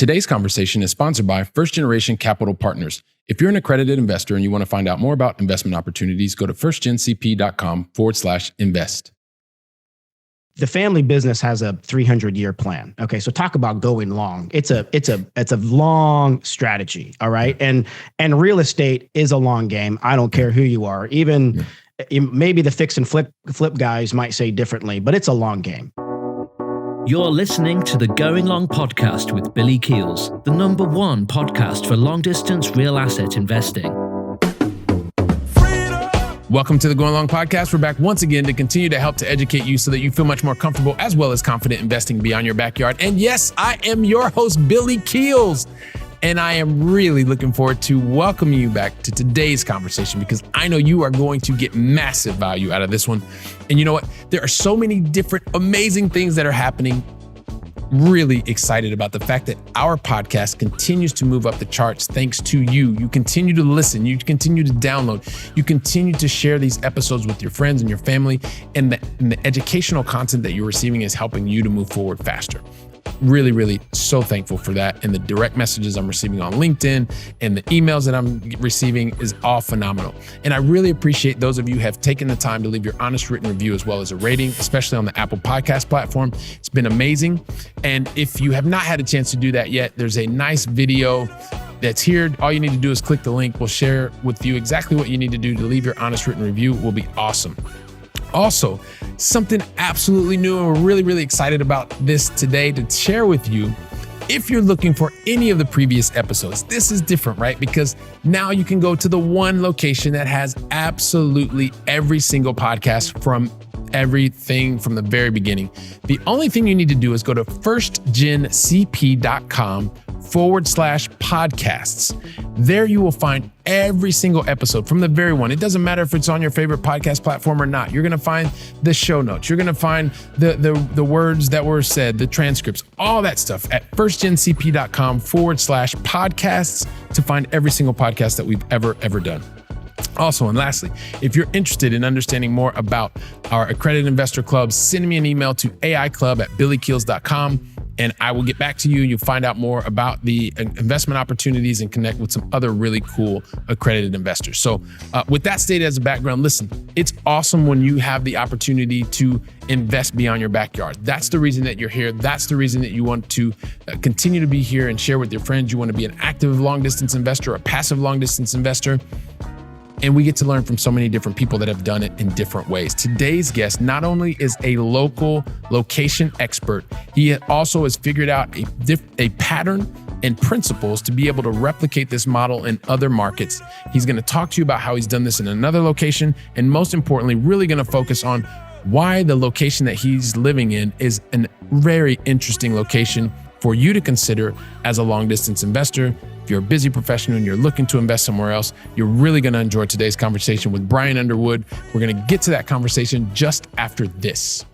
Today's conversation is sponsored by First Generation Capital Partners. If you're an accredited investor and you want to find out more about investment opportunities, go to firstgencp.com/invest. The family business has a 300-year plan. Okay, so talk about going long. It's a long strategy. All right, and real estate is a long game. I don't care who you are. Even maybe the fix and flip guys might say differently, but it's a long game. You're listening to the Going Long podcast with Billy Keels, the #1 podcast for long-distance real asset investing. Welcome to the Going Long podcast. We're back once again to continue to help to educate you so that you feel much more comfortable as well as confident investing beyond your backyard. And yes, I am your host, Billy Keels. And I am really looking forward to welcoming you back to today's conversation because I know you are going to get massive value out of this one. And you know what? There are so many different amazing things that are happening. Really excited about the fact that our podcast continues to move up the charts thanks to you. You continue to listen, you continue to download, you continue to share these episodes with your friends and your family, and the educational content that you're receiving is helping you to move forward faster. Really, really so thankful for that. And the direct messages I'm receiving on LinkedIn and the emails that I'm receiving is all phenomenal. And I really appreciate those of you who have taken the time to leave your honest written review as well as a rating, especially on the Apple Podcast platform. It's been amazing. And if you have not had a chance to do that yet, there's a nice video that's here. All you need to do is click the link. We'll share with you exactly what you need to do to leave your honest written review. It will be awesome. Also, something absolutely new, and we're really, really excited about this today to share with you. If you're looking for any of the previous episodes, this is different, right? Because now you can go to the one location that has absolutely every single podcast from everything from the very beginning. The only thing you need to do is go to firstgencp.com/podcasts. There you will find every single episode from the very one. It doesn't matter if it's on your favorite podcast platform or not. You're going to find the show notes. You're going to find the words that were said, the transcripts, all that stuff at firstgencp.com/podcasts to find every single podcast that we've ever done. Also, and lastly, if you're interested in understanding more about our accredited investor club, send me an email to aiclub@billykeels.com and I will get back to you. You'll find out more about the investment opportunities and connect with some other really cool accredited investors. So with that stated as a background, listen, it's awesome when you have the opportunity to invest beyond your backyard. That's the reason that you're here. That's the reason that you want to continue to be here and share with your friends. You want to be an active long distance investor, a passive long distance investor. And we get to learn from so many different people that have done it in different ways. Today's guest not only is a local location expert, he also has figured out a pattern and principles to be able to replicate this model in other markets. He's going to talk to you about how he's done this in another location, and most importantly, really going to focus on why the location that he's living in is a very interesting location for you to consider as a long distance investor. If you're a busy professional and you're looking to invest somewhere else, you're really going to enjoy today's conversation with Bryan Underwood. We're going to get to that conversation just after this.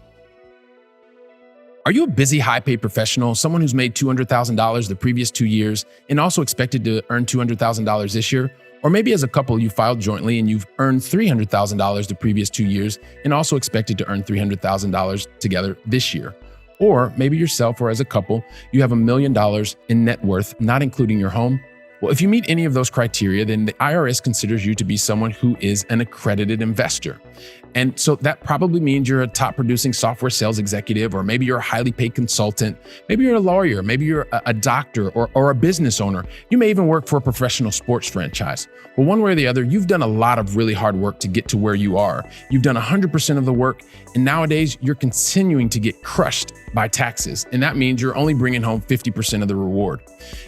Are you a busy, high-paid professional, someone who's made $200,000 the previous 2 years and also expected to earn $200,000 this year? Or maybe as a couple, you filed jointly and you've earned $300,000 the previous 2 years and also expected to earn $300,000 together this year. Or maybe yourself or as a couple, you have $1 million in net worth, not including your home. Well, if you meet any of those criteria, then the IRS considers you to be someone who is an accredited investor. And so that probably means you're a top producing software sales executive, or maybe you're a highly paid consultant. Maybe you're a lawyer, maybe you're a doctor or a business owner. You may even work for a professional sports franchise. Well, one way or the other, you've done a lot of really hard work to get to where you are. You've done 100% of the work, and nowadays you're continuing to get crushed by taxes. And that means you're only bringing home 50% of the reward.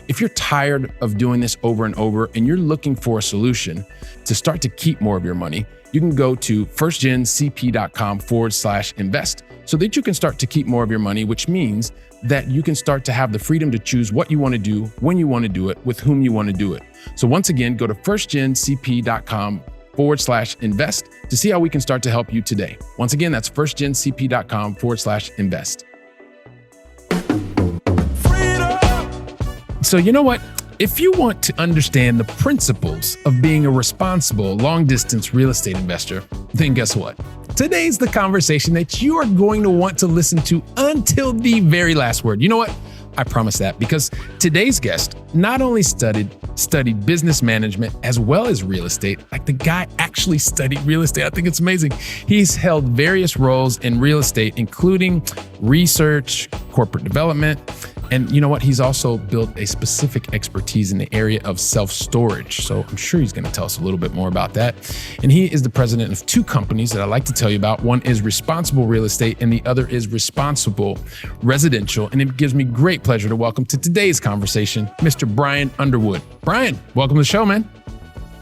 If you're tired of doing this over and over and you're looking for a solution to start to keep more of your money, you can go to firstgencp.com/invest so that you can start to keep more of your money, which means that you can start to have the freedom to choose what you want to do, when you want to do it, with whom you want to do it. So once again, go to firstgencp.com/invest to see how we can start to help you today. Once again, that's firstgencp.com/invest. So you know what? If you want to understand the principles of being a responsible long-distance real estate investor, then guess what? Today's the conversation that you are going to want to listen to until the very last word. You know what? I promise that, because today's guest not only studied business management as well as real estate. Like, the guy actually studied real estate. I think it's amazing. He's held various roles in real estate, including research, corporate development, and you know what? He's also built a specific expertise in the area of self-storage. So I'm sure he's going to tell us a little bit more about that. And he is the president of two companies that I like to tell you about. One is Responsible Real Estate and the other is Responsible Residential. And it gives me great pleasure to welcome to today's conversation, Mr. Bryan Underwood. Bryan, welcome to the show, man.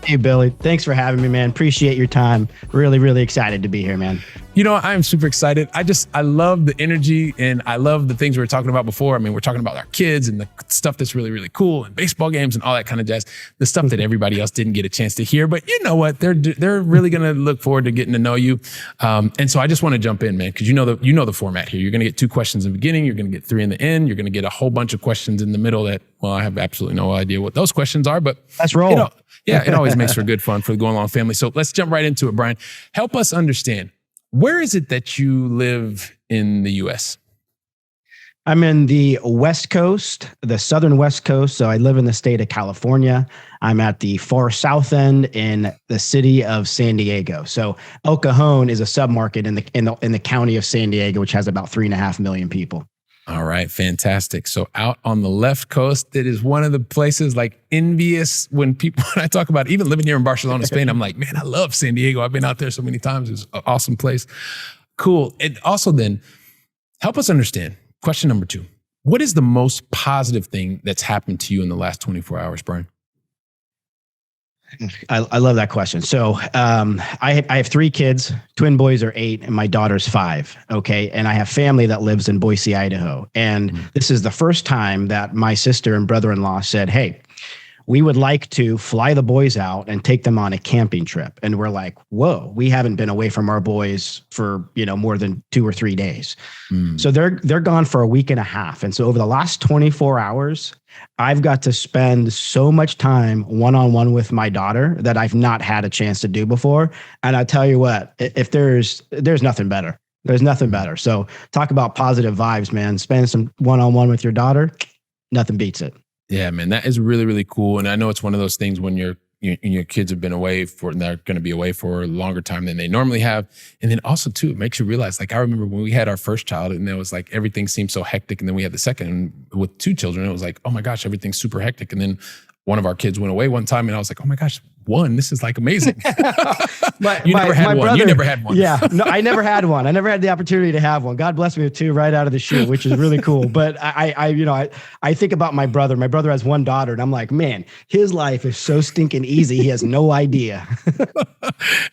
Hey, Billy. Thanks for having me, man. Appreciate your time. Really, really excited to be here, man. You know, I'm super excited. I love the energy and I love the things we were talking about before. I mean, we're talking about our kids and the stuff that's really, really cool and baseball games and all that kind of jazz, the stuff that everybody else didn't get a chance to hear. But you know what? They're really going to look forward to getting to know you. And so I just want to jump in, man, because you know the format here. You're going to get 2 questions in the beginning. You're going to get 3 in the end. You're going to get a whole bunch of questions in the middle that, well, I have absolutely no idea what those questions are, but let's roll. It always makes for good fun for the Going Long family. So let's jump right into it, Bryan. Help us understand. Where is it that you live in the U.S.? I'm in the West Coast, the southern West Coast. So I live in the state of California. I'm at the far south end in the city of San Diego. So El Cajon is a submarket in the county of San Diego, which has about 3.5 million people. All right, fantastic. So out on the left coast, it is one of the places like envious when I talk about even living here in Barcelona, Spain, I'm like, man, I love San Diego. I've been out there so many times. It's an awesome place. Cool. And also then help us understand. Question number 2. What is the most positive thing that's happened to you in the last 24 hours, Bryan? I love that question. So I have 3 kids. Twin boys are 8 and my daughter's 5. Okay. And I have family that lives in Boise, Idaho. And this is the first time that my sister and brother-in-law said, hey, we would like to fly the boys out and take them on a camping trip. And we're like, whoa, we haven't been away from our boys for, more than 2 or 3 days. So they're gone for a week and a half. And so over the last 24 hours, I've got to spend so much time one-on-one with my daughter that I've not had a chance to do before. And I tell you what, if there's nothing better. There's nothing better. So talk about positive vibes, man. Spend some one-on-one with your daughter. Nothing beats it. Yeah, man, that is really, really cool. And I know it's one of those things when your kids have been away and they're going to be away for a longer time than they normally have. And then also too, it makes you realize, like, I remember when we had our first child and it was like, everything seemed so hectic. And then we had the second, and with 2 children, it was like, oh my gosh, everything's super hectic. And then one of our kids went away one time and I was like, oh my gosh, this is like amazing. You never had one. Yeah, no, I never had one. I never had the opportunity to have one. God bless me with 2 right out of the chute, which is really cool. But I think about my brother. My brother has 1 daughter and I'm like, man, his life is so stinking easy. He has no idea.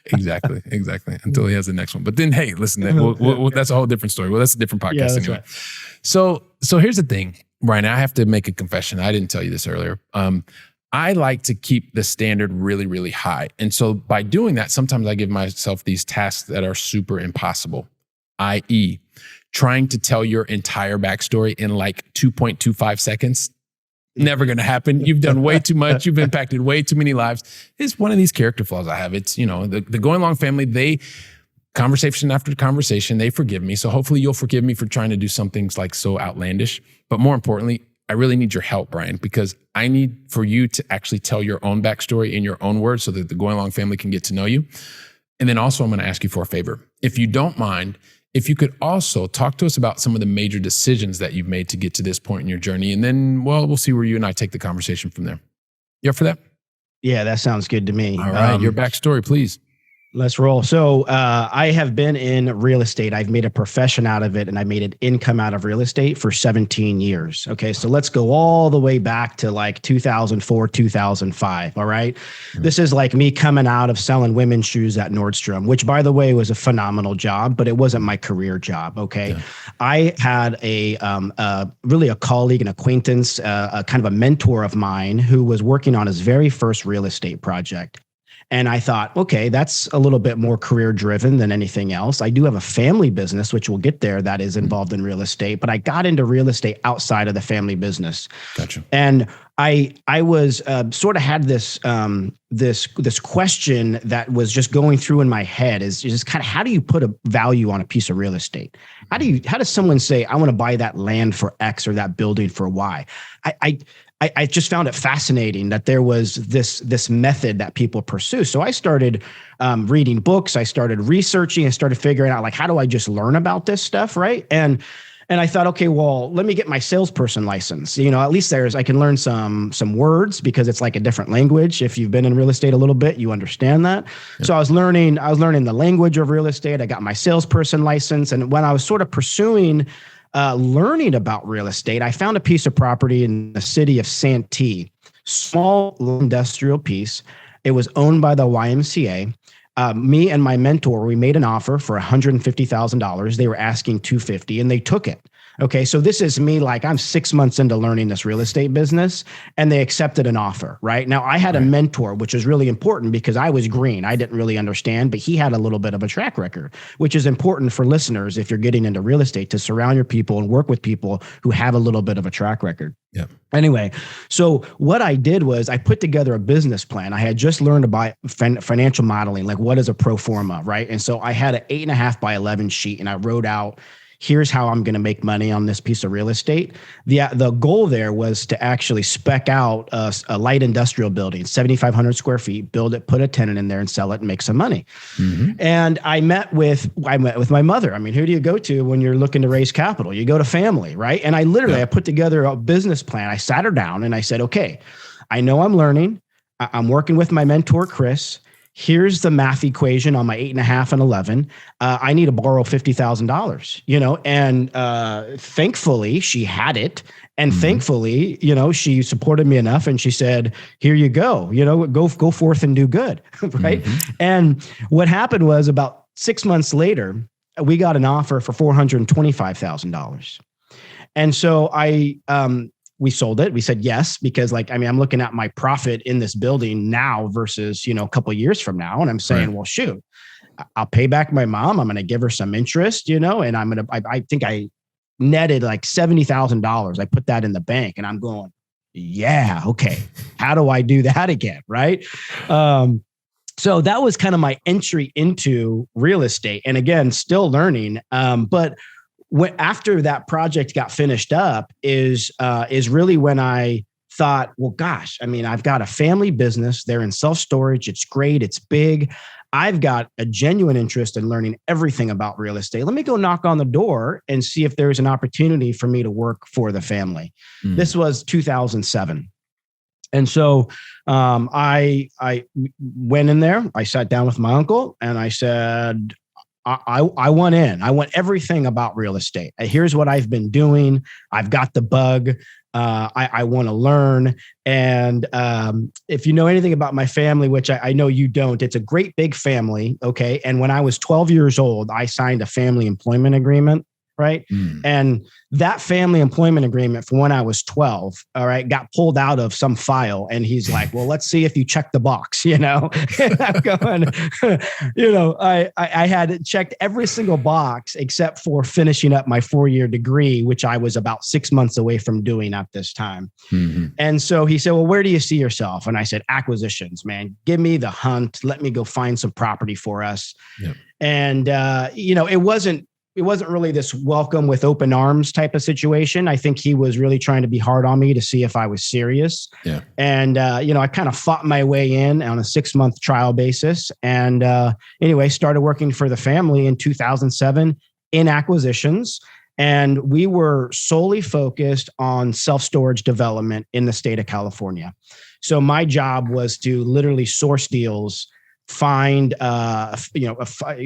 Exactly. Until he has the next one. But then, hey, listen, that's a whole different story. Well, that's a different podcast anyway. Right. So here's the thing, Bryan, I have to make a confession. I didn't tell you this earlier. I like to keep the standard really, really high. And so by doing that, sometimes I give myself these tasks that are super impossible, i.e. trying to tell your entire backstory in like 2.25 seconds. Never going to happen. You've done way too much. You've impacted way too many lives. It's one of these character flaws I have. It's, the Going Long family, conversation after conversation, they forgive me. So hopefully you'll forgive me for trying to do something like so outlandish. But more importantly, I really need your help, Bryan, because I need for you to actually tell your own backstory in your own words so that the Going Long family can get to know you. And then also I'm going to ask you for a favor. If you don't mind, if you could also talk to us about some of the major decisions that you've made to get to this point in your journey. And then, we'll see where you and I take the conversation from there. You up for that? Yeah, that sounds good to me. All right. Your backstory, please. Let's roll. So I have been in real estate. I've made a profession out of it and I made an income out of real estate for 17 years. Okay. So let's go all the way back to like 2004, 2005. All right. Mm-hmm. This is like me coming out of selling women's shoes at Nordstrom, which by the way was a phenomenal job, but it wasn't my career job. Okay. Yeah. I had really a colleague, an acquaintance, a kind of a mentor of mine who was working on his very first real estate project. And I thought, okay, that's a little bit more career driven than anything else. I do have a family business, which we'll get there, that is involved in real estate, but I got into real estate outside of the family business. Gotcha. And I was sort of had this question that was just going through in my head is just kind of, how do you put a value on a piece of real estate? How does someone say, I want to buy that land for X or that building for Y? I just found it fascinating that there was this method that people pursue. So I started reading books. I started researching and started figuring out, like, how do I just learn about this stuff, right? And I thought, okay, well, let me get my salesperson license. At least I can learn some words, because it's like a different language. If you've been in real estate a little bit, you understand that. Yeah. So I was learning the language of real estate. I got my salesperson license. And when I was sort of pursuing learning about real estate, I found a piece of property in the city of Santee, small industrial piece. It was owned by the YMCA. Me and my mentor, we made an offer for $150,000. They were asking $250,000, and they took it. Okay, so this is me, like, I'm 6 months into learning this real estate business, and they accepted an offer, right? Now, I had a mentor, which was really important because I was green. I didn't really understand, but he had a little bit of a track record, which is important for listeners if you're getting into real estate, to surround your people and work with people who have a little bit of a track record. Yeah. Anyway, so what I did was I put together a business plan. I had just learned about financial modeling, like what is a pro forma, right? And so I had an 8.5 by 11 sheet, and I wrote out, here's how I'm going to make money on this piece of real estate. The goal there was to actually spec out a light industrial building, 7,500 square feet, build it, put a tenant in there, and sell it and make some money. Mm-hmm. And I met with my mother. I mean, who do you go to when you're looking to raise capital? You go to family, right? And I put together a business plan. I sat her down and I said, okay, I know I'm learning. I'm working with my mentor, Chris. Here's the math equation on my 8.5 and 11. I need to borrow $50,000, and thankfully she had it. And thankfully, she supported me enough, and she said, here you go, go forth and do good. Right. Mm-hmm. And what happened was, about 6 months later, we got an offer for $425,000. And so we sold it. We said yes, because I'm looking at my profit in this building now versus, a couple of years from now. And I'm saying, well, shoot, I'll pay back my mom. I'm going to give her some interest, and I think I netted like $70,000. I put that in the bank, and I'm going, yeah, okay. How do I do that again? Right. So that was kind of my entry into real estate. And again, still learning. But after that project got finished up is really when I thought, well, gosh, I've got a family business. They're in self-storage. It's great. It's big. I've got a genuine interest in learning everything about real estate. Let me go knock on the door and see if there's an opportunity for me to work for the family. This was 2007. And so I went in there. I sat down with my uncle and I said, I want in. I want everything about real estate. Here's what I've been doing. I've got the bug. I want to learn. And if you know anything about my family, which I know you don't, it's a great big family. Okay. And when I was 12 years old, I signed a family employment agreement. Right. And that family employment agreement from when I was 12, all right, got pulled out of some file. And he's like, well, let's see if you check the box, And I'm going, I had checked every single box except for finishing up my 4-year degree, which I was about 6 months away from doing at this time. Mm-hmm. And so he said, well, where do you see yourself? And I said, acquisitions, man, give me the hunt. Let me go find some property for us. Yep. And, it wasn't really this welcome with open arms type of situation. I think he was really trying to be hard on me to see if I was serious. Yeah. And, I kind of fought my way in on a 6-month trial basis. And anyway, started working for the family in 2007 in acquisitions. And we were solely focused on self-storage development in the state of California. So my job was to literally source deals, find,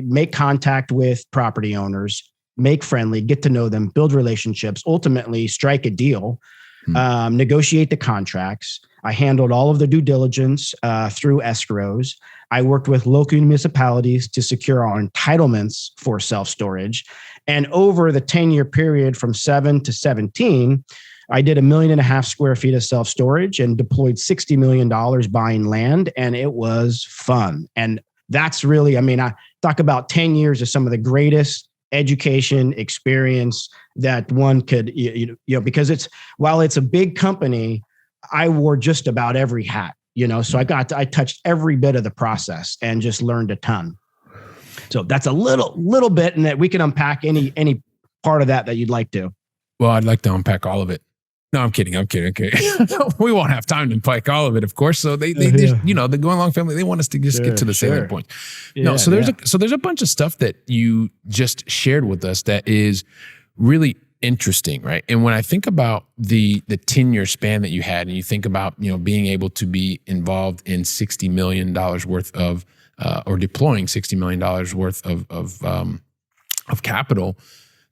make contact with property owners, make friendly, get to know them, build relationships, ultimately strike a deal, negotiate the contracts. I handled all of the due diligence through escrows. I worked with local municipalities to secure our entitlements for self-storage. And over the 10-year period from 7 to 17, I did 1.5 million square feet of self-storage and deployed $60 million buying land, and it was fun. And that's really, I talk about 10 years of some of the greatest education experience that one could, because while it's a big company, I wore just about every hat, so I touched every bit of the process and just learned a ton. So that's a little bit, and that we can unpack any part of that you'd like to. Well, I'd like to unpack all of it. No, I'm kidding. Okay. We won't have time to unpack all of it, of course. So they just, the Going Long family, they want us to just get to the salient points. No, so there's a bunch of stuff that you just shared with us that is really interesting, right? And when I think about the 10-year span that you had, and you think about, being able to be involved in $60 million worth of, or deploying $60 million worth of capital,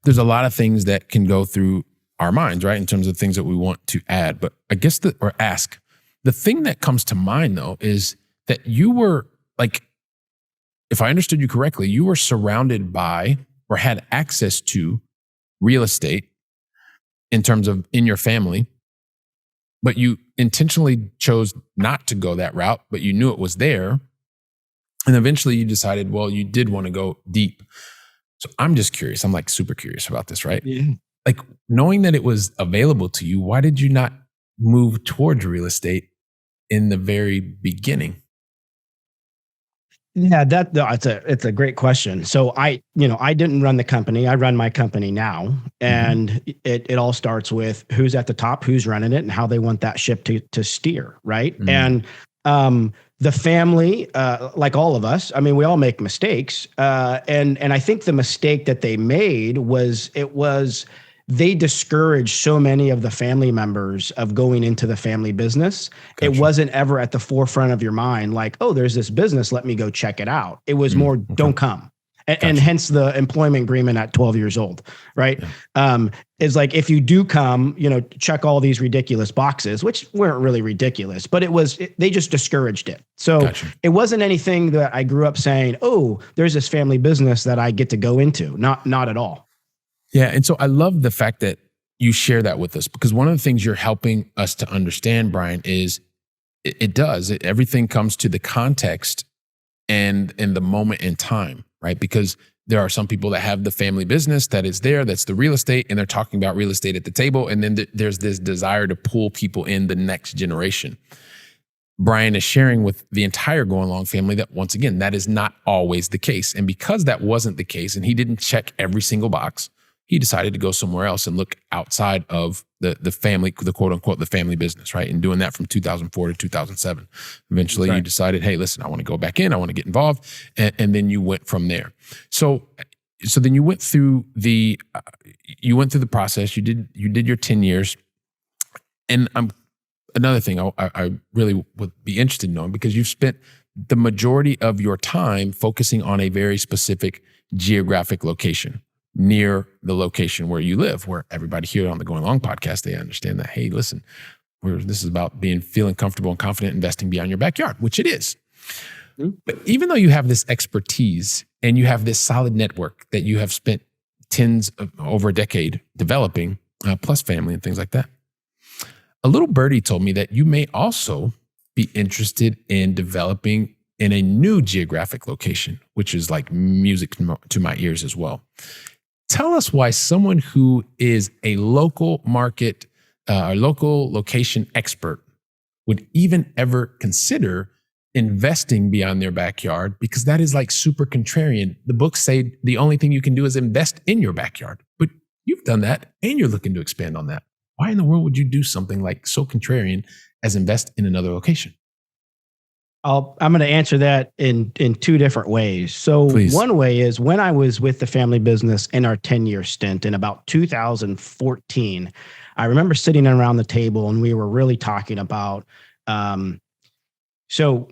there's a lot of things that can go through our minds, right? In terms of things that we want to add. But I guess the thing that comes to mind though, is that you were like, if I understood you correctly, you were surrounded by or had access to real estate in terms of in your family, but you intentionally chose not to go that route, but you knew it was there. And eventually you decided, well, you did want to go deep. So I'm just curious. I'm like super curious about this, right? Yeah. Like, knowing that it was available to you, why did you not move towards real estate in the very beginning? Yeah, it's a great question. So I didn't run the company. I run my company now, and it all starts with who's at the top, who's running it, and how they want that ship to steer, right? And the family, like all of us, I mean, we all make mistakes, and I think the mistake that they made was they discouraged so many of the family members of going into the family business. Gotcha. It wasn't ever at the forefront of your mind, like, oh, there's this business, let me go check it out. It was more, don't come. And hence the employment agreement at 12 years old, right? Yeah. Is like, if you do come, check all these ridiculous boxes, which weren't really ridiculous, but they just discouraged it. So It wasn't anything that I grew up saying, oh, there's this family business that I get to go into. Not at all. Yeah. And so I love the fact that you share that with us, because one of the things you're helping us to understand, Bryan, is everything comes to the context and the moment in time, right? Because there are some people that have the family business that is there, that's the real estate, and they're talking about real estate at the table. And then there's this desire to pull people in the next generation. Bryan is sharing with the entire Going Long family that, once again, that is not always the case. And because that wasn't the case, and he didn't check every single box, he decided to go somewhere else and look outside of the family, the quote unquote, the family business, right? And doing that from 2004 to 2007. Eventually you decided, hey, listen, I want to go back in, I want to get involved. And then you went from there. So then you went through the process, you did your 10 years. And another thing I really would be interested in knowing, because you've spent the majority of your time focusing on a very specific geographic location, near the location where you live, where everybody here on the Going Long podcast, they understand that, hey, listen, this is about feeling comfortable and confident investing beyond your backyard, which it is. Mm-hmm. But even though you have this expertise and you have this solid network that you have spent over a decade developing, plus family and things like that, a little birdie told me that you may also be interested in developing in a new geographic location, which is like music to my ears as well. Tell us why someone who is a local market, local location expert would even ever consider investing beyond their backyard, because that is like super contrarian. The books say the only thing you can do is invest in your backyard, but you've done that and you're looking to expand on that. Why in the world would you do something like so contrarian as invest in another location? I'm going to answer that in two different ways. So Please. One way is, when I was with the family business in our 10-year stint in about 2014, I remember sitting around the table and we were really talking about, so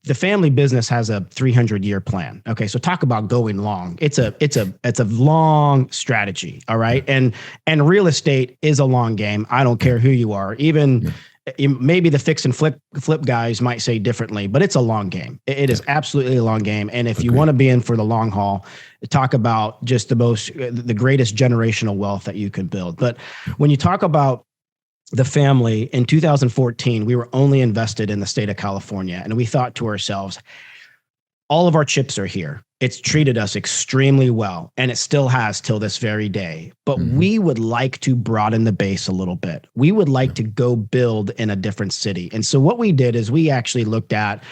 the family business has a 300-year plan. Okay. So talk about going long. It's a long strategy. All right. And real estate is a long game. I don't care who you are. Even maybe the fix and flip guys might say differently, but it's a long game. It is absolutely a long game. And if you want to be in for the long haul, talk about just the greatest generational wealth that you can build. But when you talk about the family, in 2014, we were only invested in the state of California. And we thought to ourselves, all of our chips are here. It's treated us extremely well, and it still has till this very day. But we would like to broaden the base a little bit. We would like to go build in a different city. And so what we did is we actually looked at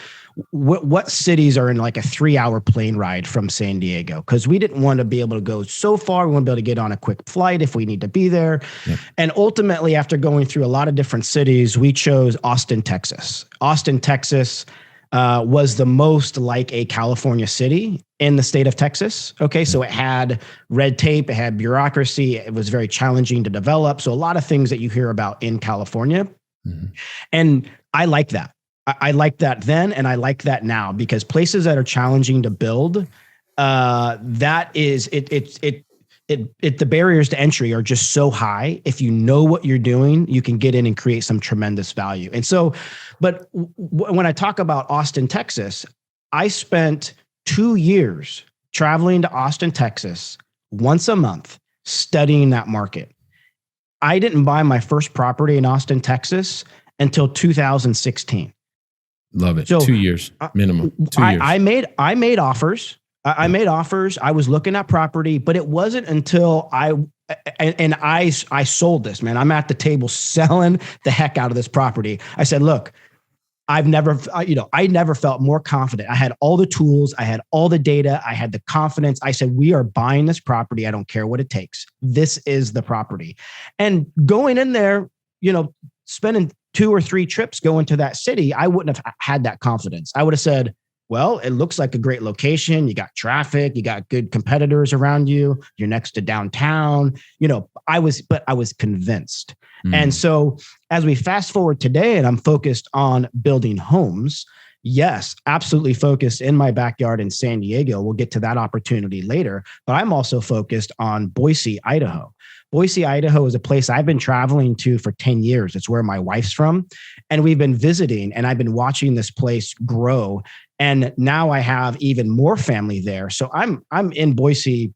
what cities are in like a 3-hour plane ride from San Diego, because we didn't want to be able to go so far. We want to be able to get on a quick flight if we need to be there. Yeah. And ultimately, after going through a lot of different cities, we chose Austin, Texas. Austin, Texas was the most like a California city in the state of Texas. Okay, so it had red tape, it had bureaucracy, it was very challenging to develop. So a lot of things that you hear about in California. And I like that. I like that then, and I like that now, because places that are challenging to build, that is the barriers to entry are just so high. If you know what you're doing, you can get in and create some tremendous value. And so, but when I talk about Austin, Texas, I spent 2 years traveling to Austin, Texas once a month, studying that market. I didn't buy my first property in Austin, Texas until 2016. Love it. So 2 years minimum. 2 years. I made offers. I made offers. I was looking at property, but it wasn't until I sold this, man. I'm at the table selling the heck out of this property. I said, look, I never felt more confident. I had all the tools. I had all the data. I had the confidence. I said, we are buying this property. I don't care what it takes. This is the property. And going in there, spending 2 or 3 trips going to that city, I wouldn't have had that confidence. I would have said, well, it looks like a great location. You got traffic, you got good competitors around you. You're next to downtown. I was convinced. And so as we fast forward today, and I'm focused on building homes, yes, absolutely focused in my backyard in San Diego. We'll get to that opportunity later, but I'm also focused on Boise, Idaho. Boise, Idaho is a place I've been traveling to for 10 years. It's where my wife's from. And we've been visiting, and I've been watching this place grow. And now I have even more family there. So I'm in Boise,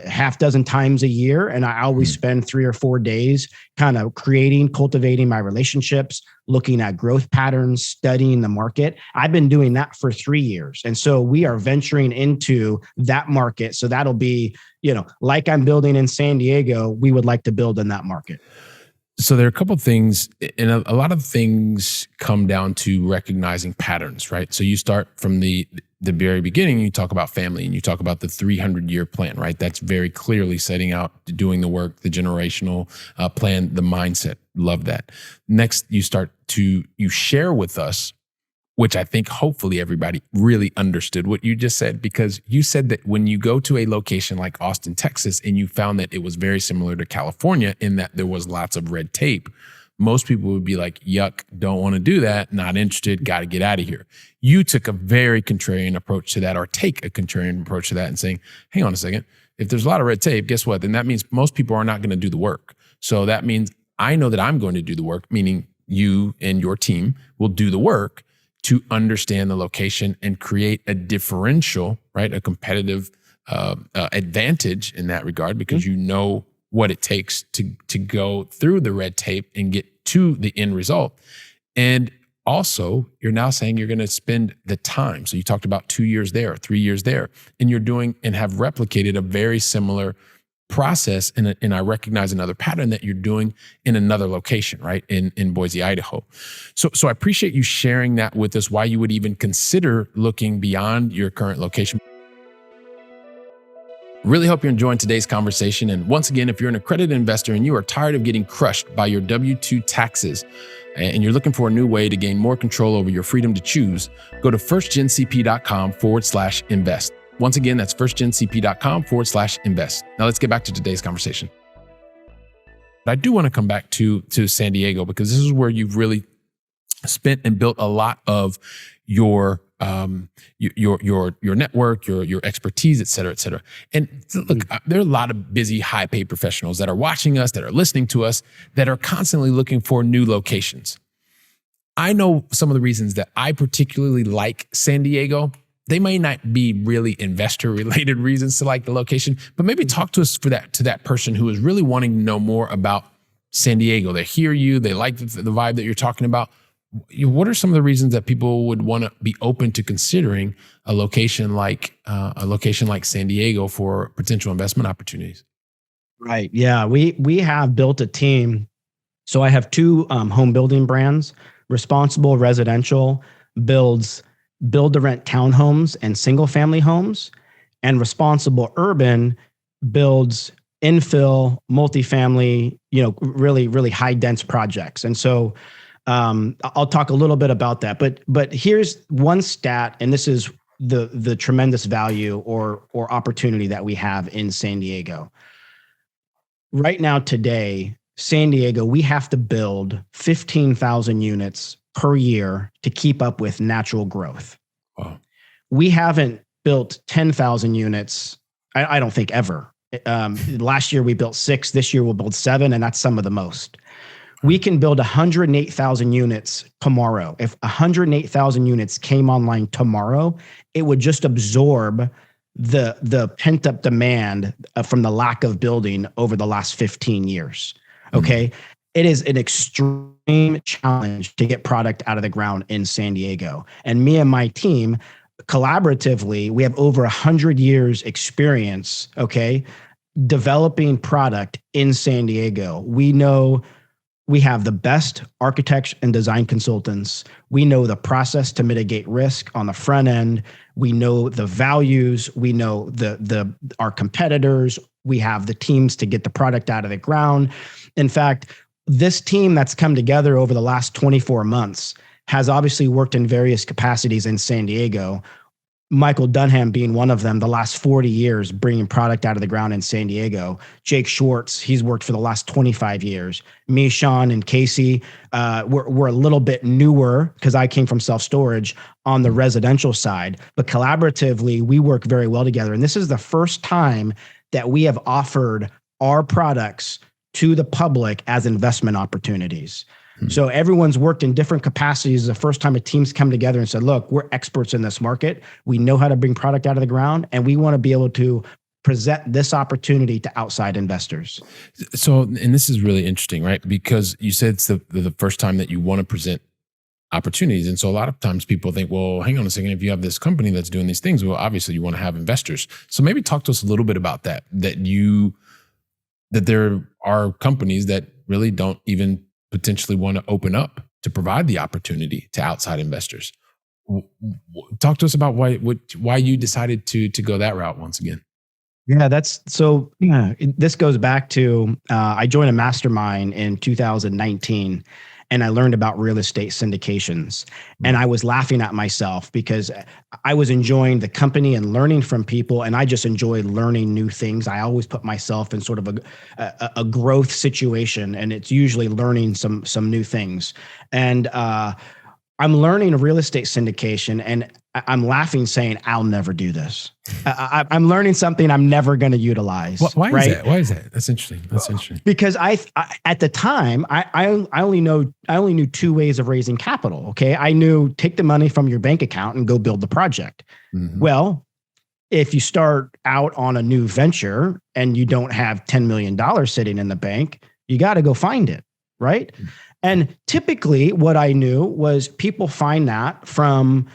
half dozen times a year. And I always spend 3 or 4 days kind of cultivating my relationships, looking at growth patterns, studying the market. I've been doing that for 3 years. And so we are venturing into that market. So that'll be, like I'm building in San Diego, we would like to build in that market. So there are a couple of things, and a lot of things come down to recognizing patterns, right? So you start from the very beginning, you talk about family, and you talk about the 300-year plan, right? That's very clearly setting out, doing the work, the generational plan, the mindset. Love that. Next, you share with us, which I think hopefully everybody really understood what you just said, because you said that when you go to a location like Austin, Texas, and you found that it was very similar to California in that there was lots of red tape, most people would be like, yuck, don't want to do that, not interested, got to get out of here. You took a very contrarian approach to that, or take a contrarian approach to that, and saying, hang on a second, if there's a lot of red tape, guess what? Then that means most people are not going to do the work. So that means I know that I'm going to do the work, meaning you and your team will do the work to understand the location and create a differential, right? A competitive advantage in that regard, because you know what it takes to go through the red tape and get to the end result. And also, you're now saying you're going to spend the time. So you talked about 2 years there, 3 years there, and you're doing and have replicated a very similar process, and I recognize another pattern that you're doing in another location, right? In Boise, Idaho. So I appreciate you sharing that with us, why you would even consider looking beyond your current location. Really hope you're enjoying today's conversation. And once again, if you're an accredited investor and you are tired of getting crushed by your W-2 taxes, and you're looking for a new way to gain more control over your freedom to choose, go to firstgencp.com/invest. Once again, that's firstgencp.com/invest. Now let's get back to today's conversation. But I do want to come back to San Diego, because this is where you've really spent and built a lot of your network, your expertise, et cetera, et cetera. And look, there are a lot of busy, high-paid professionals that are watching us, that are listening to us, that are constantly looking for new locations. I know some of the reasons that I particularly like San Diego. They may not be really investor-related reasons to like the location, but maybe talk to us to that person who is really wanting to know more about San Diego. They hear you, they like the vibe that you're talking about. what are some of the reasons that people would want to be open to considering a location like San Diego for potential investment opportunities? Right. Yeah. We have built a team. So I have two home building brands. Responsible Residential builds build to rent townhomes and single family homes, and Responsible Urban builds infill multifamily, really, really high dense projects. And so I'll talk a little bit about that. But here's one stat, and this is the tremendous value or opportunity that we have in San Diego. Right now, today, San Diego, we have to build 15,000 units per year to keep up with natural growth. Wow. We haven't built 10,000 units, I don't think, ever. Last year we built 6. This year we'll build 7, and that's some of the most. We can build 108,000 units tomorrow. If 108,000 units came online tomorrow, it would just absorb the pent up demand from the lack of building over the last 15 years. Okay. Mm-hmm. It is an extreme challenge to get product out of the ground in San Diego. And me and my team, collaboratively, we have over 100 years experience, okay, developing product in San Diego. We know we have the best architects and design consultants. We know the process to mitigate risk on the front end. We know the values. We know our competitors. We have the teams to get the product out of the ground. In fact, this team that's come together over the last 24 months has obviously worked in various capacities in San Diego. Michael Dunham being one of them, the last 40 years bringing product out of the ground in San Diego. Jake Schwartz, he's worked for the last 25 years. Me, Sean, and Casey, we're a little bit newer because I came from self-storage on the residential side, but collaboratively, we work very well together. And this is the first time that we have offered our products to the public as investment opportunities. So everyone's worked in different capacities. The first time a team's come together and said, look, we're experts in this market. We know how to bring product out of the ground, and we want to be able to present this opportunity to outside investors. So, and this is really interesting, right? Because you said it's the first time that you want to present opportunities. And so a lot of times people think, well, hang on a second, if you have this company that's doing these things, well, obviously you want to have investors. So maybe talk to us a little bit about that there are companies that really don't even potentially want to open up to provide the opportunity to outside investors. Talk to us about why you decided to go that route once again. Yeah, this goes back to, I joined a mastermind in 2019, and I learned about real estate syndications. And I was laughing at myself because I was enjoying the company and learning from people, and I just enjoy learning new things. I always put myself in sort of a growth situation, and it's usually learning some new things. And I'm learning real estate syndication, and I'm laughing saying, I'll never do this. I'm learning something I'm never going to utilize. Why right? is that? Why is that? That's interesting. Because I at the time, I only knew 2 ways of raising capital. Okay. I knew take the money from your bank account and go build the project. Mm-hmm. Well, if you start out on a new venture and you don't have $10 million sitting in the bank, you got to go find it. Right. Mm-hmm. And typically what I knew was people find that from,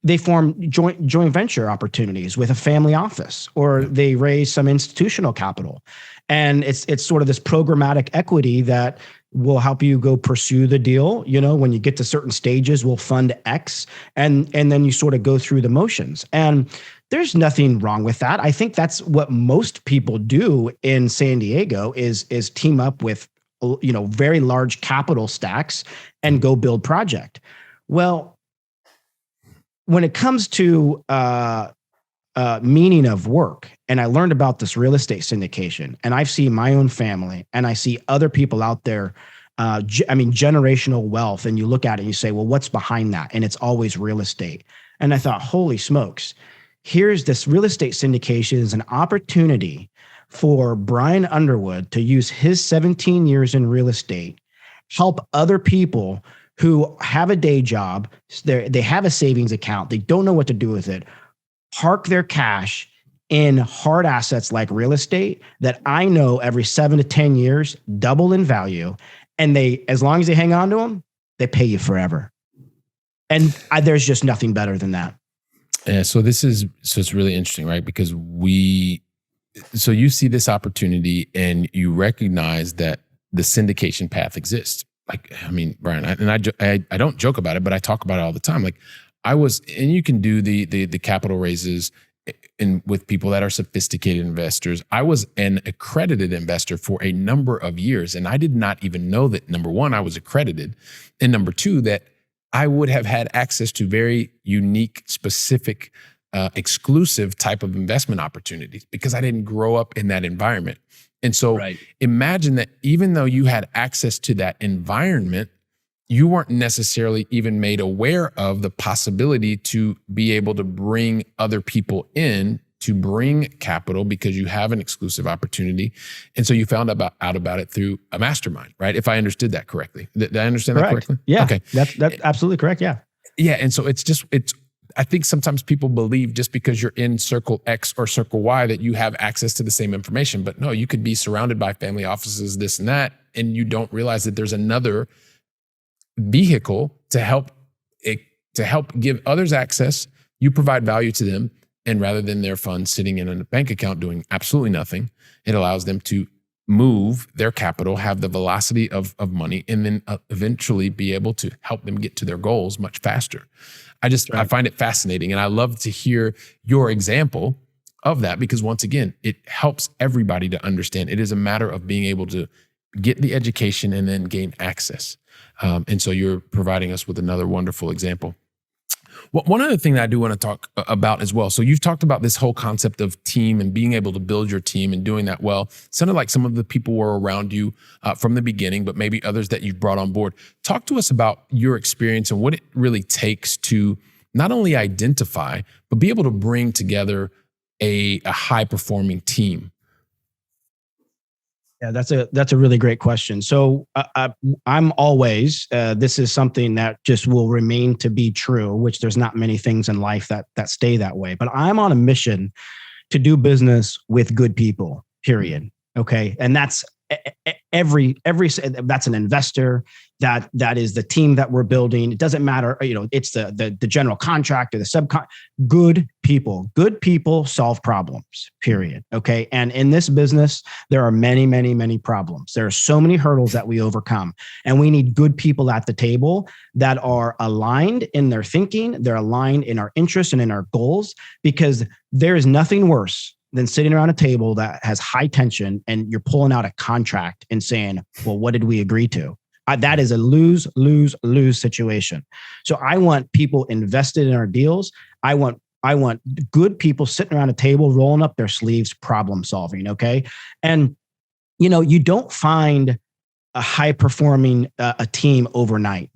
they form joint venture opportunities with a family office, or they raise some institutional capital. And it's sort of this programmatic equity that will help you go pursue the deal. When you get to certain stages, we'll fund X, and then you sort of go through the motions. And there's nothing wrong with that. I think that's what most people do in San Diego is team up with very large capital stacks and go build project. Well, when it comes to meaning of work, and I learned about this real estate syndication, and I've seen my own family, and I see other people out there, generational wealth, and you look at it and you say, well, what's behind that? And it's always real estate. And I thought, holy smokes, here's this real estate syndication is an opportunity for Bryan Underwood to use his 17 years in real estate, help other people who have a day job, they have a savings account, they don't know what to do with it, park their cash in hard assets like real estate that I know every 7 to 10 years double in value. And as long as they hang on to them, they pay you forever. And there's just nothing better than that. Yeah. So it's really interesting, right? Because so you see this opportunity and you recognize that the syndication path exists. Like, I mean, Bryan, I don't joke about it, but I talk about it all the time. Like and you can do the capital raises with people that are sophisticated investors. I was an accredited investor for a number of years, and I did not even know that, number one, I was accredited, and number two, that I would have had access to very unique, specific, exclusive type of investment opportunities because I didn't grow up in that environment. And so imagine that even though you had access to that environment, you weren't necessarily even made aware of the possibility to be able to bring other people in to bring capital because you have an exclusive opportunity. And so you found out about it through a mastermind, right? If I understood that correctly. Did I understand that correctly? Yeah. Okay. That's absolutely correct. Yeah. Yeah. And so I think sometimes people believe just because you're in circle X or circle Y that you have access to the same information. But no, you could be surrounded by family offices, this and that, and you don't realize that there's another vehicle to help give others access. You provide value to them, and rather than their funds sitting in a bank account doing absolutely nothing, it allows them to move their capital, have the velocity of money, and then eventually be able to help them get to their goals much faster. I find it fascinating, and I love to hear your example of that because once again, it helps everybody to understand. It is a matter of being able to get the education and then gain access. And so you're providing us with another wonderful example. Well, one other thing that I do want to talk about as well. So you've talked about this whole concept of team and being able to build your team and doing that well. It sounded like some of the people were around you from the beginning, but maybe others that you've brought on board. Talk to us about your experience and what it really takes to not only identify, but be able to bring together a high-performing team. Yeah, that's a really great question. So I'm always, this is something that just will remain to be true, which there's not many things in life that stay that way. But I'm on a mission to do business with good people, period. Okay. And that's that's an investor, that is the team that we're building. It doesn't matter, it's the general contractor, the subcon. Good people solve problems, period. Okay. And in this business, there are many, many, many problems. There are so many hurdles that we overcome, and we need good people at the table that are aligned in their thinking. They're aligned in our interests and in our goals, because there is nothing worse than sitting around a table that has high tension and you're pulling out a contract and saying, well, what did we agree to? That is a lose, lose, lose situation. So I want people invested in our deals. I want good people sitting around a table, rolling up their sleeves, problem solving. Okay. And, you don't find a high performing a team overnight.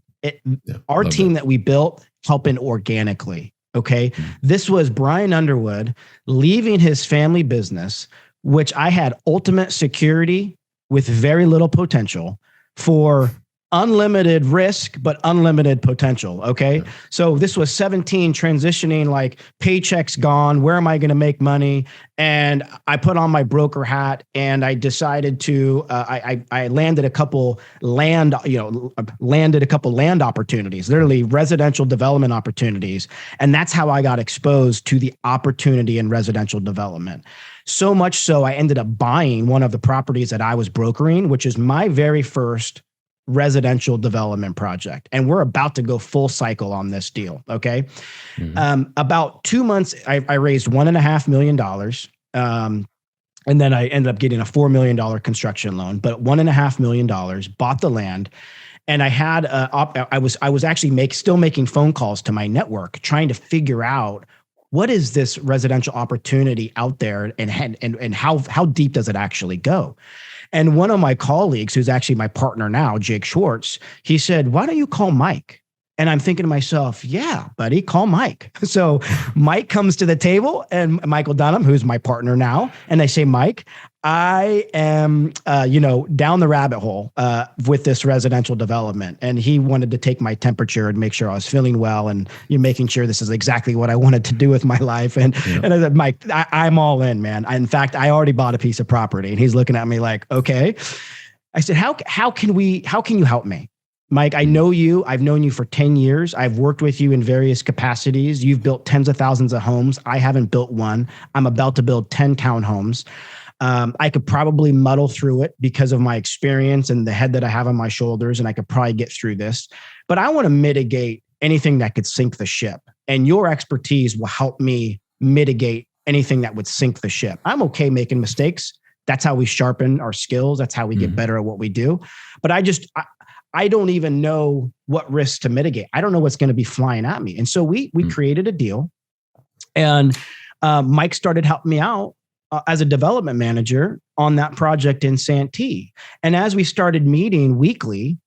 Our team that we built happened organically. Okay. This was Bryan Underwood leaving his family business, which I had ultimate security with very little potential, for unlimited risk, but unlimited potential. Okay. So this was 17 transitioning, like paychecks gone. Where am I going to make money? And I put on my broker hat and I decided to, I landed a couple land opportunities, literally residential development opportunities. And that's how I got exposed to the opportunity in residential development. So much so I ended up buying one of the properties that I was brokering, which is my very first residential development project. And we're about to go full cycle on this deal. Okay. About 2 months, I raised $1.5 million. And then I ended up getting a $4 million construction loan, but $1.5 million, bought the land. And I had, I was actually still making phone calls to my network, trying to figure out what is this residential opportunity out there, and how deep does it actually go? And one of my colleagues, who's actually my partner now, Jake Schwartz, he said, why don't you call Mike? And I'm thinking to myself, yeah, buddy, call Mike. So Mike comes to the table, and Michael Dunham, who's my partner now. And I say, Mike, I am, down the rabbit hole with this residential development. And he wanted to take my temperature and make sure I was feeling well, and you're making sure this is exactly what I wanted to do with my life. And I said, Mike, I'm all in, man. In fact, I already bought a piece of property. And he's looking at me like, okay. I said, how can you help me? Mike, I know you. I've known you for 10 years. I've worked with you in various capacities. You've built tens of thousands of homes. I haven't built one. I'm about to build 10 townhomes. I could probably muddle through it because of my experience and the head that I have on my shoulders, and I could probably get through this. But I want to mitigate anything that could sink the ship. And your expertise will help me mitigate anything that would sink the ship. I'm okay making mistakes. That's how we sharpen our skills. That's how we get better at what we do. But I don't even know what risks to mitigate. I don't know what's going to be flying at me. And so we created a deal, and Mike started helping me out as a development manager on that project in Santee. And as we started meeting weekly,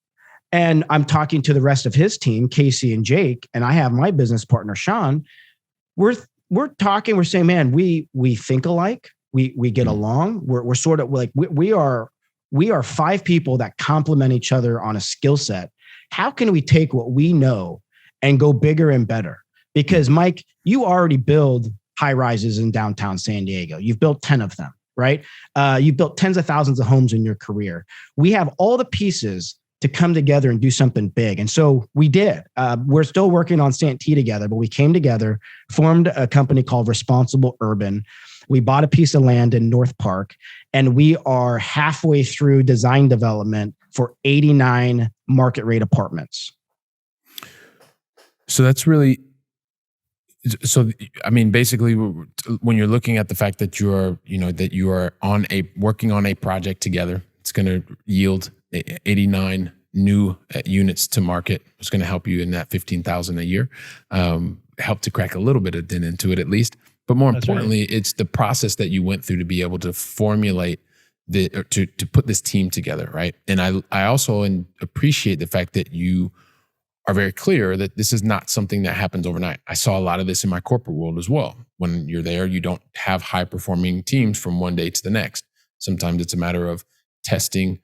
and I'm talking to the rest of his team, Casey and Jake, and I have my business partner, Sean, we're talking, we're saying, man, we think alike. We get along. We're sort of like, we are 5 people that complement each other on a skill set. How can we take what we know and go bigger and better? Because Mike, you already build high rises in downtown San Diego. You've built 10 of them, right? You've built tens of thousands of homes in your career. We have all the pieces to come together and do something big. And so we did. We're still working on Santee together, but we came together, formed a company called Responsible Urban. We bought a piece of land in North Park, and we are halfway through design development for 89 market rate apartments. So that's really, I mean, basically, when you're looking at the fact that you are working on a project together, it's going to yield 89 new units to market. It's going to help you in that 15,000 a year, help to crack a little bit of dent into it at least. But more importantly, it's the process that you went through to be able to formulate to put this team together, right? And I also appreciate the fact that you are very clear that this is not something that happens overnight. I saw a lot of this in my corporate world as well. When you're there, you don't have high performing teams from one day to the next. Sometimes it's a matter of testing,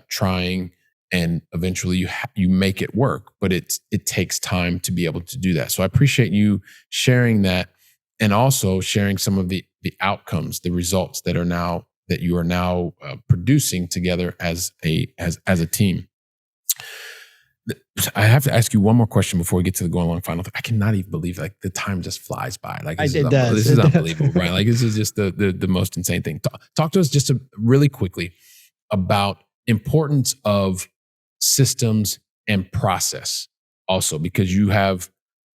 trying, and eventually you make it work. But it takes time to be able to do that. So I appreciate you sharing that, and also sharing some of the outcomes, the results that you are now producing together as a team. I have to ask you one more question before we get to the going along final. I cannot even believe the time just flies by. This is unbelievable, right? Like this is just the most insane thing. Talk to us just really quickly about importance of systems and process also, because you have,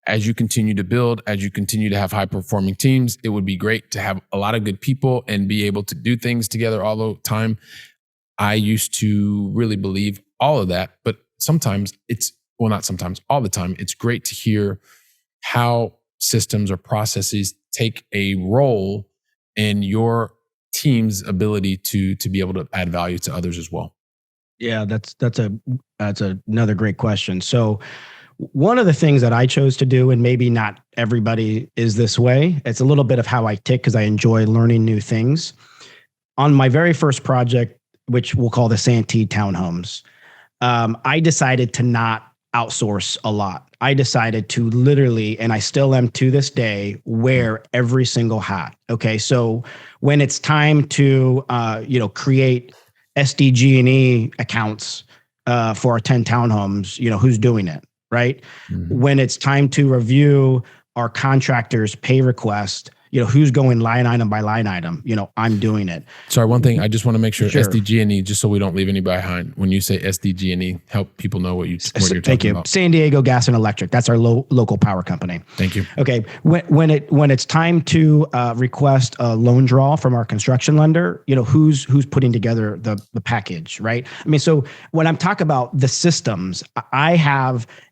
as you continue to build, as you continue to have high performing teams, it would be great to have a lot of good people and be able to do things together all the time. I used to really believe all of that, but sometimes not sometimes, all the time, it's great to hear how systems or processes take a role in your team's ability to be able to add value to others as well. Yeah, that's another great question. So one of the things that I chose to do, and maybe not everybody is this way, it's a little bit of how I tick because I enjoy learning new things. On my very first project, which we'll call the Santee Townhomes, I decided to not outsource a lot. I decided to literally, and I still am to this day, wear every single hat. Okay. So when it's time to, create SDG&E accounts, for our 10 townhomes, who's doing it, right? Mm-hmm. When it's time to review our contractors' pay request, who's going line item by line item, I'm doing it. Sorry, one thing I just want to make sure, SDG&E, just so we don't leave anybody behind. When you say SDG&E, help people know what you're talking Thank you. About. San Diego Gas and Electric. That's our local power company. Thank you. Okay. When it's time to request a loan draw from our construction lender, who's putting together the package, right? I mean, so when I'm talking about the systems,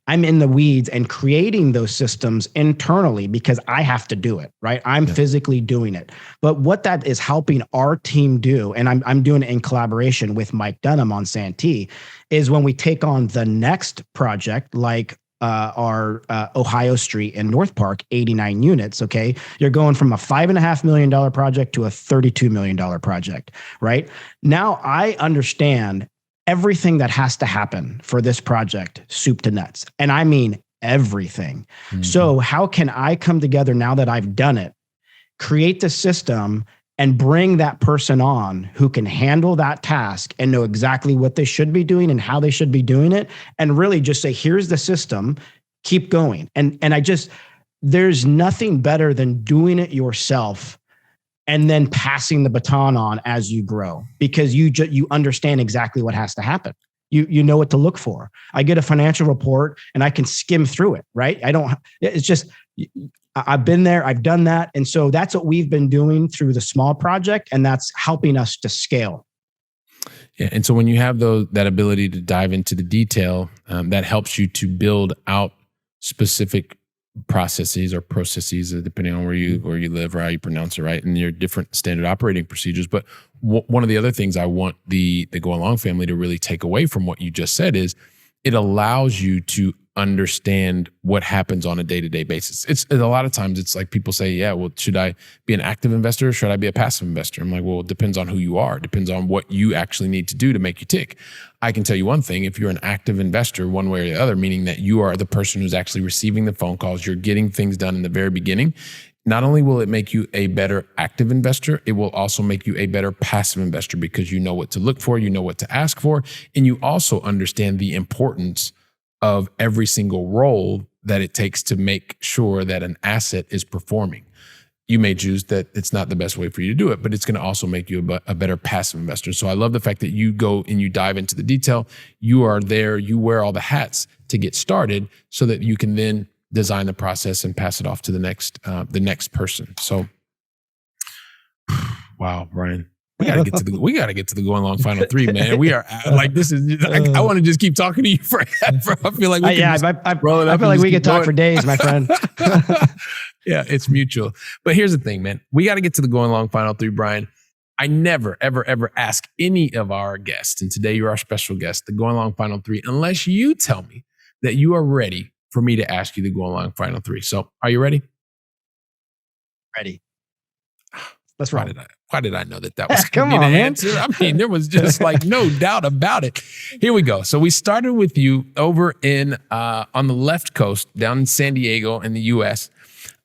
I'm in the weeds and creating those systems internally because I have to do it, right? I'm physically doing it. But what that is helping our team do, and I'm doing it in collaboration with Mike Dunham on Santee, is when we take on the next project, like our Ohio Street in North Park, 89 units, okay? You're going from a $5.5 million project to a $32 million project, right? Now I understand everything that has to happen for this project, soup to nuts. And I mean everything. Mm-hmm. So how can I come together now that I've done it, create the system, and bring that person on who can handle that task and know exactly what they should be doing and how they should be doing it, and really just say, here's the system, keep going. And there's nothing better than doing it yourself and then passing the baton on as you grow, because you understand exactly what has to happen. You know what to look for. I get a financial report and I can skim through it, right? It's just, I've been there, I've done that. And so that's what we've been doing through the small project, and that's helping us to scale. Yeah, and so when you have that ability to dive into the detail, that helps you to build out specific processes, depending on where you live or how you pronounce it, right, and your different standard operating procedures. But one of the other things I want the Going Long family to really take away from what you just said is it allows you to understand what happens on a day-to-day basis. It's a lot of times it's like people say, yeah, well, should I be an active investor or should I be a passive investor? I'm like, well, it depends on who you are. It depends on what you actually need to do to make you tick. I can tell you one thing, if you're an active investor one way or the other, meaning that you are the person who's actually receiving the phone calls, you're getting things done in the very beginning, not only will it make you a better active investor, it will also make you a better passive investor, because you know what to look for, you know what to ask for, and you also understand the importance of every single role that it takes to make sure that an asset is performing. You may choose that it's not the best way for you to do it, but it's going to also make you a better passive investor. So I love the fact that you go and you dive into the detail. You are there, you wear all the hats to get started so that you can then design the process and pass it off to the next person. So, wow, Bryan. We gotta get to the Going Long final three, man. We are like, this is. I want to just keep talking to you forever. I feel like we can I feel like we could talk for days, my friend. Yeah, it's mutual. But here's the thing, man. We got to get to the Going Long final three, Bryan. I never, ever, ever ask any of our guests, and today you're our special guest, the Going Long final three, unless you tell me that you are ready for me to ask you the Going Long final three. So, are you ready? Ready. Let's roll. Why did I know that was going to be the answer? I mean, there was just like no doubt about it. Here we go. So we started with you over in on the left coast, down in San Diego in the U.S.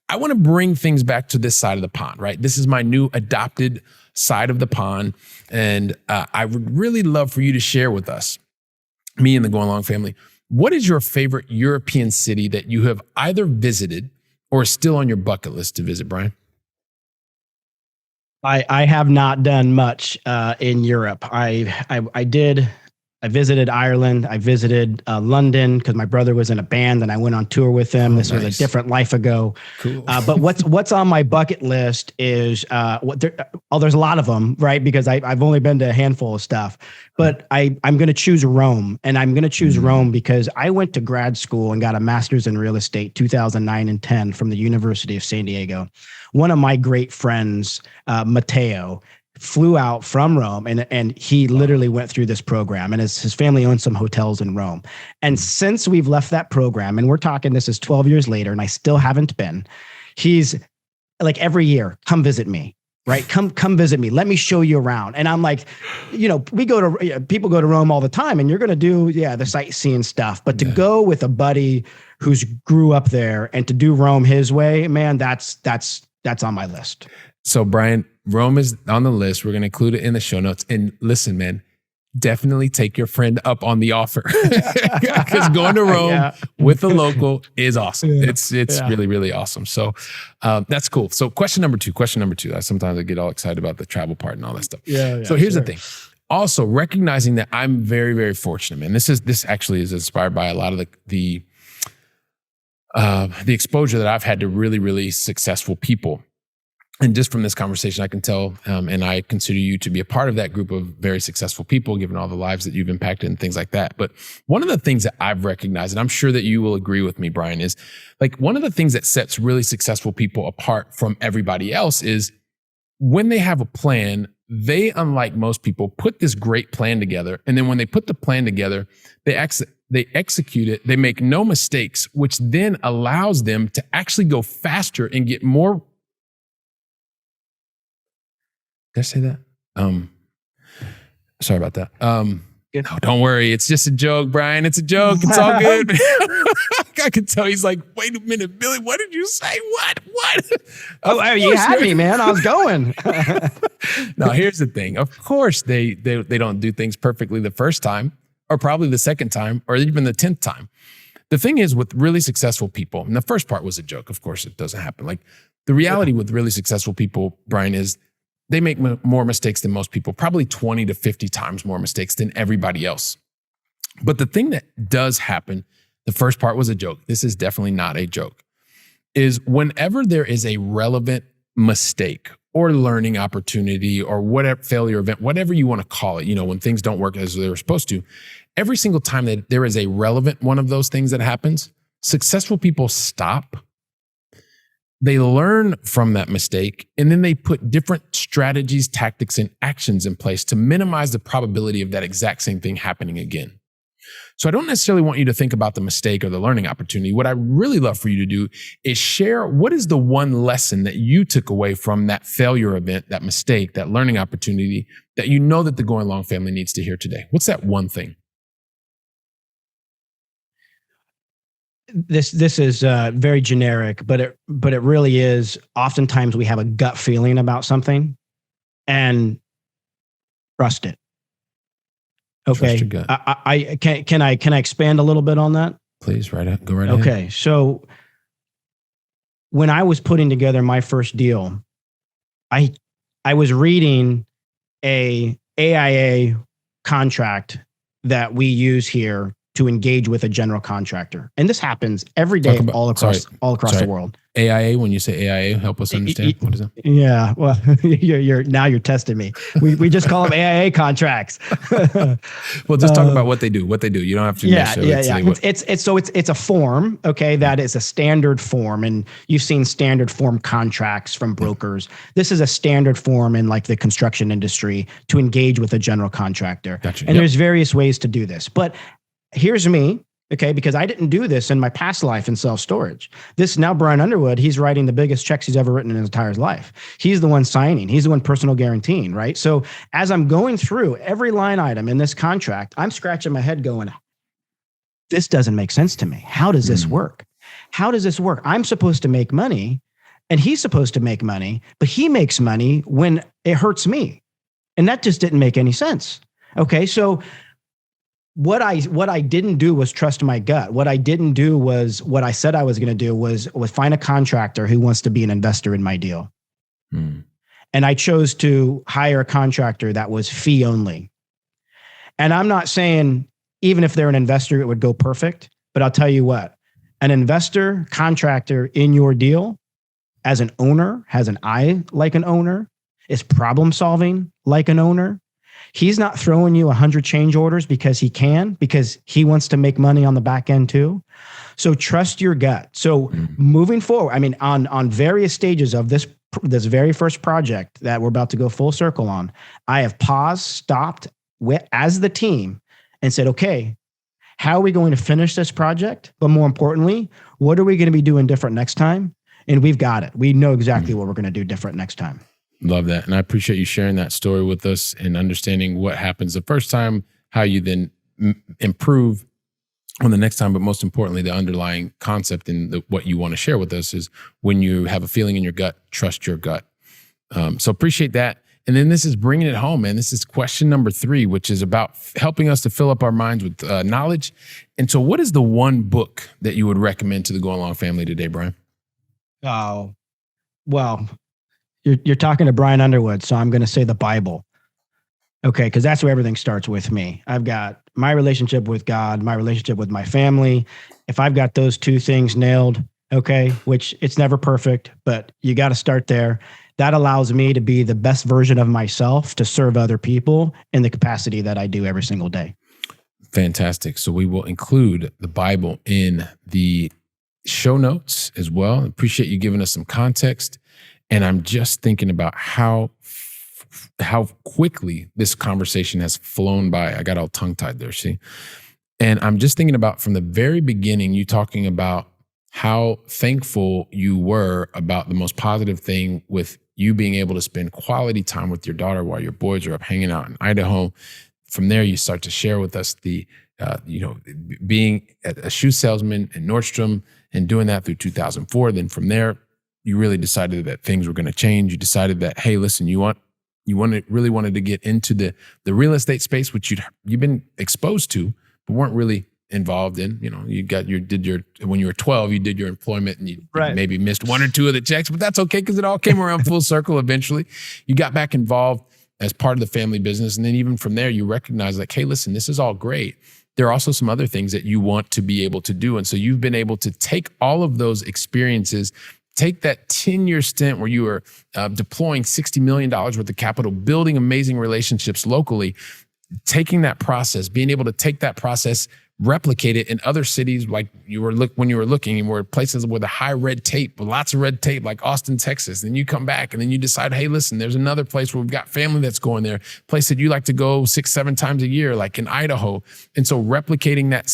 I want to bring things back to this side of the pond, right? This is my new adopted side of the pond, and I would really love for you to share with us, me and the Going Long family, what is your favorite European city that you have either visited or is still on your bucket list to visit, Bryan? I have not done much in Europe. I visited Ireland. I visited London because my brother was in a band and I went on tour with him. This was a different life ago. Cool. But what's on my bucket list is there's a lot of them, right? Because I've only been to a handful of stuff. But I'm going to choose Rome, and I'm going to choose Rome because I went to grad school and got a master's in real estate 2009 and 10 from the University of San Diego. One of my great friends, Matteo, flew out from Rome and he literally went through this program, and his family owns some hotels in Rome. And since we've left that program, and we're talking, this is 12 years later, and I still haven't been, he's like, every year, come visit me, right? Come visit me. Let me show you around. And I'm like, people go to Rome all the time, and you're going to do, the sightseeing stuff, but to go with a buddy who's grew up there and to do Rome his way, man, that's on my list. So Bryan, Rome is on the list. We're going to include it in the show notes. And listen, man, definitely take your friend up on the offer because going to Rome with a local is awesome. It's really, really awesome. So that's cool. So question number two. Sometimes I get all excited about the travel part and all that stuff. So here's the thing. Also, recognizing that I'm very, very fortunate, man. This actually is inspired by a lot of the exposure that I've had to really, really successful people. And just from this conversation, I can tell, and I consider you to be a part of that group of very successful people, given all the lives that you've impacted and things like that. But one of the things that I've recognized, and I'm sure that you will agree with me, Bryan, is like one of the things that sets really successful people apart from everybody else is when they have a plan, they, unlike most people, put this great plan together. And then when they put the plan together, they execute it, they make no mistakes, which then allows them to actually go faster and get more. Did I say that? Sorry about that. Good. No, don't worry. It's just a joke, Bryan. It's a joke. It's all good. I could tell he's like, wait a minute, Billy, what did you say? What? Oh, you had me, man. I was going. Now, here's the thing. Of course, they don't do things perfectly the first time, or probably the second time, or even the 10th time. The thing is with really successful people, and the first part was a joke. Of course, it doesn't happen. Like the reality with really successful people, Bryan, is they make more mistakes than most people, probably 20 to 50 times more mistakes than everybody else. But the thing that does happen, the first part was a joke. This is definitely not a joke, is whenever there is a relevant mistake or learning opportunity or whatever failure event, whatever you want to call it, when things don't work as they were supposed to, every single time that there is a relevant one of those things that happens, successful people stop. They learn from that mistake, and then they put different strategies, tactics, and actions in place to minimize the probability of that exact same thing happening again. So I don't necessarily want you to think about the mistake or the learning opportunity. What I really love for you to do is share what is the one lesson that you took away from that failure event, that mistake, that learning opportunity that you know that the Going Long family needs to hear today. What's that one thing? This is very generic, but it really is. Oftentimes we have a gut feeling about something, and trust it. Okay, Trust your gut. I can I expand a little bit on that? Please, go right ahead. Okay, so when I was putting together my first deal, I was reading a AIA contract that we use here to engage with a general contractor. And this happens every day all across the world. AIA, when you say AIA, help us understand. What is that? Yeah, well, you're testing me. We just call them AIA contracts. Well, just talk about what they do. You don't have to necessarily say it's a form, okay, that is a standard form, and you've seen standard form contracts from brokers. This is a standard form in like the construction industry to engage with a general contractor. Gotcha. And there's various ways to do this. But here's me, okay, because I didn't do this in my past life in self-storage. This now Bryan Underwood, he's writing the biggest checks he's ever written in his entire life. He's the one signing. He's the one personal guaranteeing, right? So as I'm going through every line item in this contract, I'm scratching my head going, this doesn't make sense to me. How does this work? How does this work? I'm supposed to make money and he's supposed to make money, but he makes money when it hurts me. And that just didn't make any sense. Okay, so what I didn't do was trust my gut. What I didn't do was what I said I was going to do was find a contractor who wants to be an investor in my deal. And I chose to hire a contractor that was fee only. And I'm not saying even if they're an investor, it would go perfect, but I'll tell you what, an investor contractor in your deal as an owner has an eye like an owner, is problem solving like an owner. He's not throwing you 100 change orders because he can, because he wants to make money on the back end too. So trust your gut. So moving forward, I mean, on various stages of this very first project that we're about to go full circle on, I have paused, stopped as the team and said, okay, how are we going to finish this project? But more importantly, what are we going to be doing different next time? And we've got it. We know exactly what we're going to do different next time. Love that. And I appreciate you sharing that story with us and understanding what happens the first time, how you then improve on the next time. But most importantly, the underlying concept and what you want to share with us is when you have a feeling in your gut, trust your gut. So appreciate that. And then this is bringing it home, man. This is question number 3, which is about helping us to fill up our minds with knowledge. And so what is the one book that you would recommend to the Going Long family today, Bryan? Oh, well, you're talking to Bryan Underwood, so I'm going to say the Bible. Okay, because that's where everything starts with me. I've got my relationship with God, my relationship with my family. If I've got those 2 things nailed, okay, which it's never perfect, but you got to start there. That allows me to be the best version of myself to serve other people in the capacity that I do every single day. Fantastic. So we will include the Bible in the show notes as well. Appreciate you giving us some context. And I'm just thinking about how quickly this conversation has flown by. I got all tongue-tied there, see? And I'm just thinking about from the very beginning, you talking about how thankful you were about the most positive thing with you being able to spend quality time with your daughter while your boys are up hanging out in Idaho. from there, you start to share with us the, being a shoe salesman in Nordstrom and doing that through 2004. Then from there, you really decided that things were going to change. You decided that, hey, listen, really wanted to get into the real estate space, which you've been exposed to, but weren't really involved in. When you were 12, you did your employment and you maybe missed one or two of the checks, but that's okay because it all came around full circle eventually. You got back involved as part of the family business. And then even from there, you recognize like, hey, listen, this is all great. There are also some other things that you want to be able to do. And so you've been able to take all of those experiences, take that 10-year stint where you were deploying $60 million worth of capital, building amazing relationships locally, taking that process, being able to take that process, replicate it in other cities like when you were looking, and were places with a high red tape, with lots of red tape, like Austin, Texas. Then you come back and then you decide, hey, listen, there's another place where we've got family that's going there, place that you like to go 6-7 times a year, like in Idaho. And so replicating that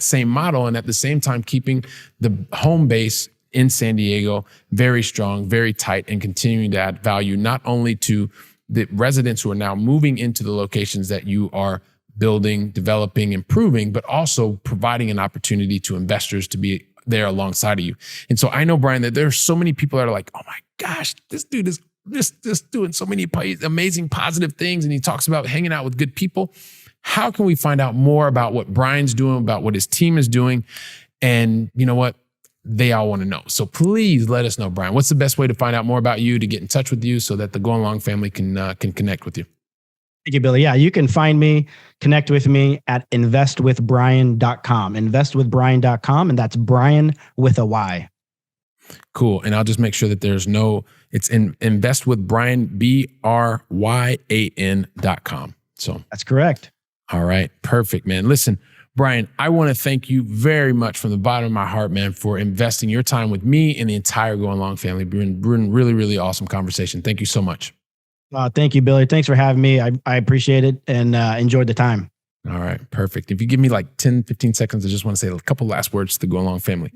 same model, and at the same time keeping the home base in San Diego very strong, very tight, and continuing to add value not only to the residents who are now moving into the locations that you are building, developing, improving, but also providing an opportunity to investors to be there alongside of you. And so I know, Bryan, that there are so many people that are like, oh my gosh, this dude is just doing so many amazing positive things. And he talks about hanging out with good people. How can we find out more about what Bryan's doing, about what his team is doing? And you know what? They all want to know. So please let us know, Bryan. What's the best way to find out more about you, to get in touch with you so that the Going Long family can connect with you? Thank you, Billy. Yeah, you can find me, connect with me at investwithbryan.com, investwithbryan.com, and that's Bryan with a Y. Cool. And I'll just make sure that it's investwithbryan, BRYAN.com. So that's correct. All right. Perfect, man. Listen, Bryan, I want to thank you very much from the bottom of my heart, man, for investing your time with me and the entire Going Long family. Been really, really awesome conversation. Thank you so much. Thank you, Billy. Thanks for having me. I appreciate it and enjoyed the time. All right. Perfect. If you give me like 10, 15 seconds, I just want to say a couple last words to the Going Long family.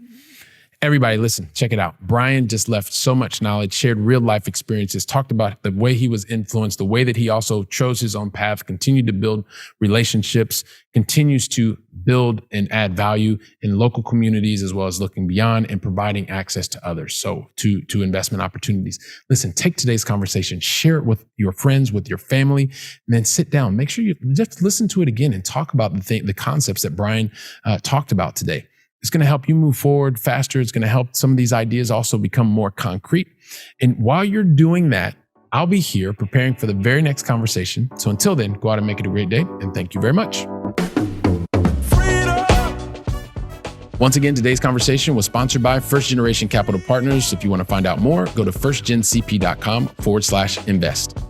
Everybody, listen, check it out. Bryan just left so much knowledge, shared real life experiences, talked about the way he was influenced, the way that he also chose his own path, continued to build relationships, continues to build and add value in local communities, as well as looking beyond and providing access to others. So to investment opportunities. Listen, take today's conversation, share it with your friends, with your family, and then sit down. Make sure you just listen to it again and talk about the concepts that Bryan talked about today. It's going to help you move forward faster. It's going to help some of these ideas also become more concrete. And while you're doing that, I'll be here preparing for the very next conversation. So until then, go out and make it a great day. And thank you very much. Once again, today's conversation was sponsored by First Generation Capital Partners. If you want to find out more, go to firstgencp.com/invest.